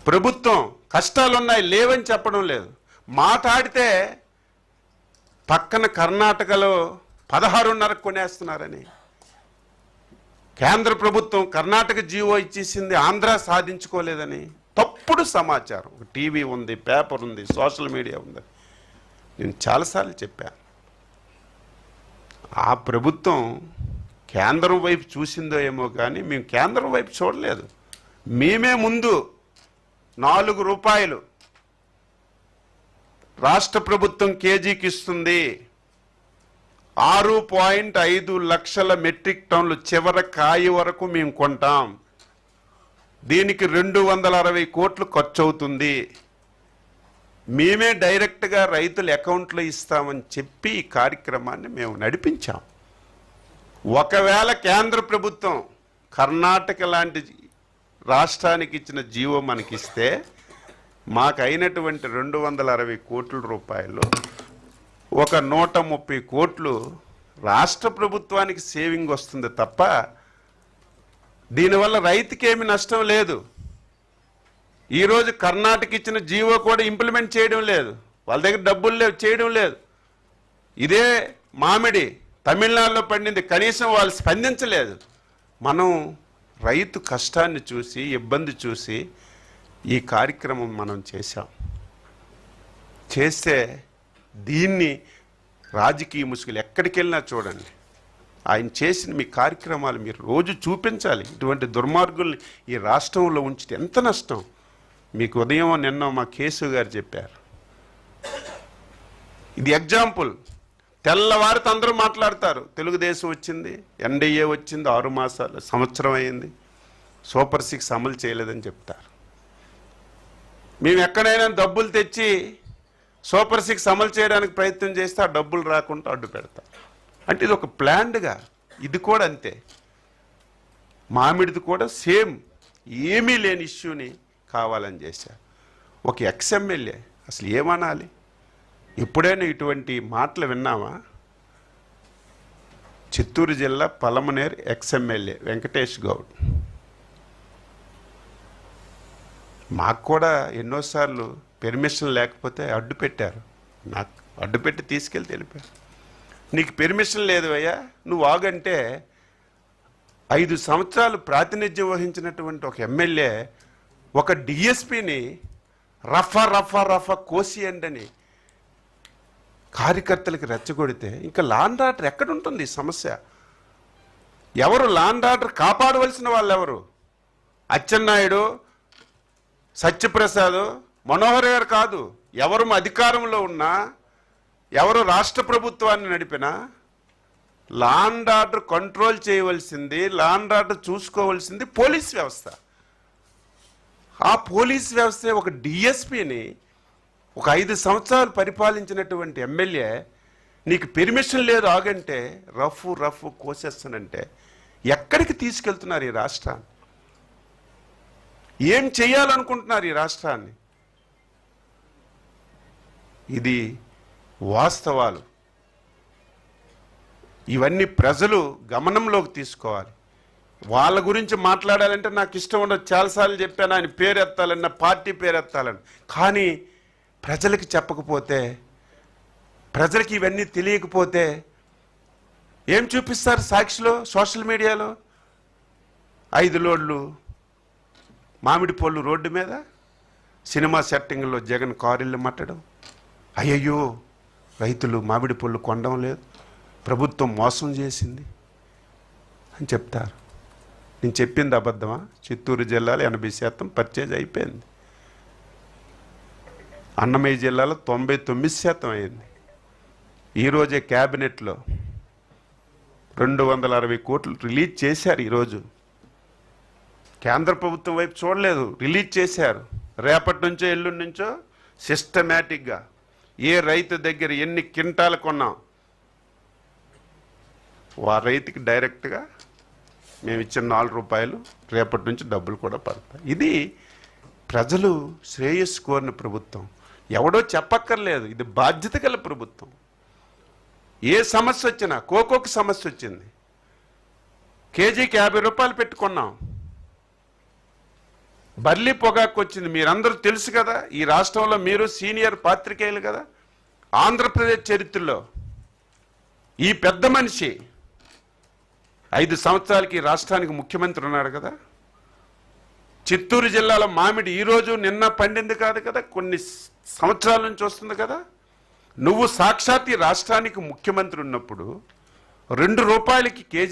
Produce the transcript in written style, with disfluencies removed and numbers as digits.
ప్రభుత్వం కష్టాలున్నాయి లేవని చెప్పడం లేదు. మాట్లాడితే పక్కన కర్ణాటకలో 16.5 కొనేస్తున్నారని, కేంద్ర ప్రభుత్వం కర్ణాటక జీవో ఇచ్చేసింది, ఆంధ్ర సాధించుకోలేదని తప్పుడు సమాచారం. టీవీ ఉంది, పేపర్ ఉంది, సోషల్ మీడియా ఉంది. నేను చాలాసార్లు చెప్పాను, ఆ ప్రభుత్వం కేంద్రం వైపు చూసిందో ఏమో కానీ మేము కేంద్రం వైపు చూడలేదు. మేమే ముందు 4 రూపాయలు రాష్ట్ర ప్రభుత్వం కేజీకి ఇస్తుంది. 6.5 లక్షల మెట్రిక్ టన్నులు చివరి కాయ వరకు మేము కొంటాం. దీనికి 260 కోట్లు ఖర్చు అవుతుంది. మేమే డైరెక్ట్గా రైతుల అకౌంట్లో ఇస్తామని చెప్పి ఈ కార్యక్రమాన్ని మేము నడిపించాం. ఒకవేళ కేంద్ర ప్రభుత్వం కర్ణాటక లాంటి రాష్ట్రానికి ఇచ్చిన జీవో మనకిస్తే మాకు అయినటువంటి 260 కోట్ల రూపాయలు ఒక 130 కోట్లు రాష్ట్ర ప్రభుత్వానికి సేవింగ్ వస్తుంది తప్ప దీనివల్ల రైతుకి ఏమి నష్టం లేదు. ఈరోజు కర్ణాటక ఇచ్చిన జీవో కూడా ఇంప్లిమెంట్ చేయడం లేదు, వాళ్ళ దగ్గర డబ్బులు లేవు, చేయడం లేదు. ఇదే మామిడి తమిళనాడులో పండింది, కనీసం వాళ్ళు స్పందించలేదు. మనం రైతు కష్టాన్ని చూసి ఇబ్బంది చూసి ఈ కార్యక్రమం మనం చేస్తే దీన్ని రాజకీయ ముసుగులు ఎక్కడికి వెళ్ళినా చూడండి, ఆయన చేసిన మీ కార్యక్రమాలు మీరు రోజు చూపించాలి. ఇటువంటి దుర్మార్గుల్ని ఈ రాష్ట్రంలో ఉంచితే ఎంత నష్టం. మీకు ఉదయం నిన్న మా కేశవ్ గారు చెప్పారు, ఇది ఎగ్జాంపుల్. తెల్లవారితో అందరూ మాట్లాడతారు, తెలుగుదేశం వచ్చింది, ఎన్డీఏ వచ్చింది, 6 మాసాలు సంవత్సరం అయింది, సూపర్ 6 అమలు చేయలేదని చెప్తారు. మేము ఎక్కడైనా డబ్బులు తెచ్చి సూపర్ 6 అమలు చేయడానికి ప్రయత్నం చేస్తే ఆ డబ్బులు రాకుండా అడ్డు పెడతారు. అంటే ఇది ఒక ప్లాన్డ్గా, ఇది కూడా అంతే. మామిడిది కూడా సేమ్, ఏమీ లేని ఇష్యూని కావాలని చేశారు. ఒక ఎక్స్ఎమ్మెల్యే అసలు ఏమనాలి? ఎప్పుడైనా ఇటువంటి మాటలు విన్నామా? చిత్తూరు జిల్లా పలమనేరు ఎక్స్ఎమ్మెల్యే వెంకటేష్ గౌడ్ మాకు కూడా ఎన్నోసార్లు పెర్మిషన్ లేకపోతే అడ్డు పెట్టారు. నాకు అడ్డు పెట్టి తీసుకెళ్ళి తెలిపారు, నీకు పెర్మిషన్ లేదు అయ్యా, నువ్వు ఆగంటే 5 సంవత్సరాలు ప్రాతినిధ్యం వహించినటువంటి ఒక ఎమ్మెల్యే ఒక డిఎస్పిని రఫా కోసియండి అని కార్యకర్తలకు రెచ్చగొడితే ఇంకా లా అండ్ ఆర్డర్ ఎక్కడుంటుంది? ఈ సమస్య ఎవరు లా అండ్ ఆర్డర్ కాపాడవలసిన వాళ్ళు ఎవరు? అచ్చెన్నాయుడు, సత్యప్రసాద్, మనోహర్ గారు కాదు. ఎవరు అధికారంలో ఉన్నా, ఎవరు రాష్ట్ర ప్రభుత్వాన్ని నడిపినా లా అండ్ ఆర్డర్ కంట్రోల్ చేయవలసింది, లా అండ్ ఆర్డర్ చూసుకోవాల్సింది పోలీస్ వ్యవస్థ. ఆ పోలీస్ వ్యవస్థ ఒక డిఎస్పిని ఒక 5 సంవత్సరాలు పరిపాలించినటువంటి ఎమ్మెల్యే నీకు పెర్మిషన్ లేదు ఆగంటే రఫ్ కోసేస్తానంటే ఎక్కడికి తీసుకెళ్తున్నారు ఈ రాష్ట్రాన్ని? ఏం చేయాలనుకుంటున్నారు ఈ రాష్ట్రాన్ని? ఇది వాస్తవాలు. ఇవన్నీ ప్రజలు గమనంలోకి తీసుకోవాలి. వాళ్ళ గురించి మాట్లాడాలంటే నాకు ఇష్టం ఉండదు. చాలాసార్లు చెప్పాను, ఆయన పేరు ఎత్తాలన్న, పార్టీ పేరు ఎత్తాలని. కానీ ప్రజలకి చెప్పకపోతే, ప్రజలకి ఇవన్నీ తెలియకపోతే ఏం చూపిస్తారు సాక్షిలో, సోషల్ మీడియాలో? 5 లోడ్లు మామిడి పళ్ళు రోడ్డు మీద, సినిమా సెట్టింగ్లో జగన్ కారుళ్ళు మట్టడం, అయ్యయ్యో రైతులు మామిడి పళ్ళు కొనడం లేదు, ప్రభుత్వం మోసం చేసింది అని చెప్తారు. నేను చెప్పింది అబద్ధమా? చిత్తూరు జిల్లాలో 80% పర్చేజ్ అయిపోయింది. అన్నమయ్య జిల్లాలో 99% అయింది. ఈరోజే క్యాబినెట్లో 260 కోట్లు రిలీజ్ చేశారు. ఈరోజు కేంద్ర ప్రభుత్వం వైపు చూడలేదు, రిలీజ్ చేశారు. రేపటి నుంచో ఎల్లుండి నుంచో సిస్టమేటిక్గా ఏ రైతు దగ్గర ఎన్ని క్వింటాలు కొన్నాం ఆ రైతుకి డైరెక్ట్గా మేము ఇచ్చిన 4 రూపాయలు రేపటి నుంచి డబ్బులు కూడా పడతాయి. ఇది ప్రజలు శ్రేయస్సు కోరిన ప్రభుత్వం. ఎవడో చెప్పక్కర్లేదు, ఇది బాధ్యత గల ప్రభుత్వం. ఏ సమస్య వచ్చినా, కోకోకి సమస్య వచ్చింది, కేజీకి 50 రూపాయలు పెట్టుకున్నాం. బర్లీ పొగాకు వచ్చింది, మీరందరూ తెలుసు కదా, ఈ రాష్ట్రంలో మీరు సీనియర్ పాత్రికేయులు కదా. ఆంధ్రప్రదేశ్ చరిత్రలో ఈ పెద్ద మనిషి 5 సంవత్సరాలకి ఈ రాష్ట్రానికి ముఖ్యమంత్రి ఉన్నాడు కదా. చిత్తూరు జిల్లాలో మామిడి ఈరోజు నిన్న పండింది కాదు కదా, కొన్ని సంవత్సరాల నుంచి వస్తుంది కదా. నువ్వు సాక్షాత్ ఈ రాష్ట్రానికి ముఖ్యమంత్రి ఉన్నప్పుడు 2 రూపాయలకి కేజీ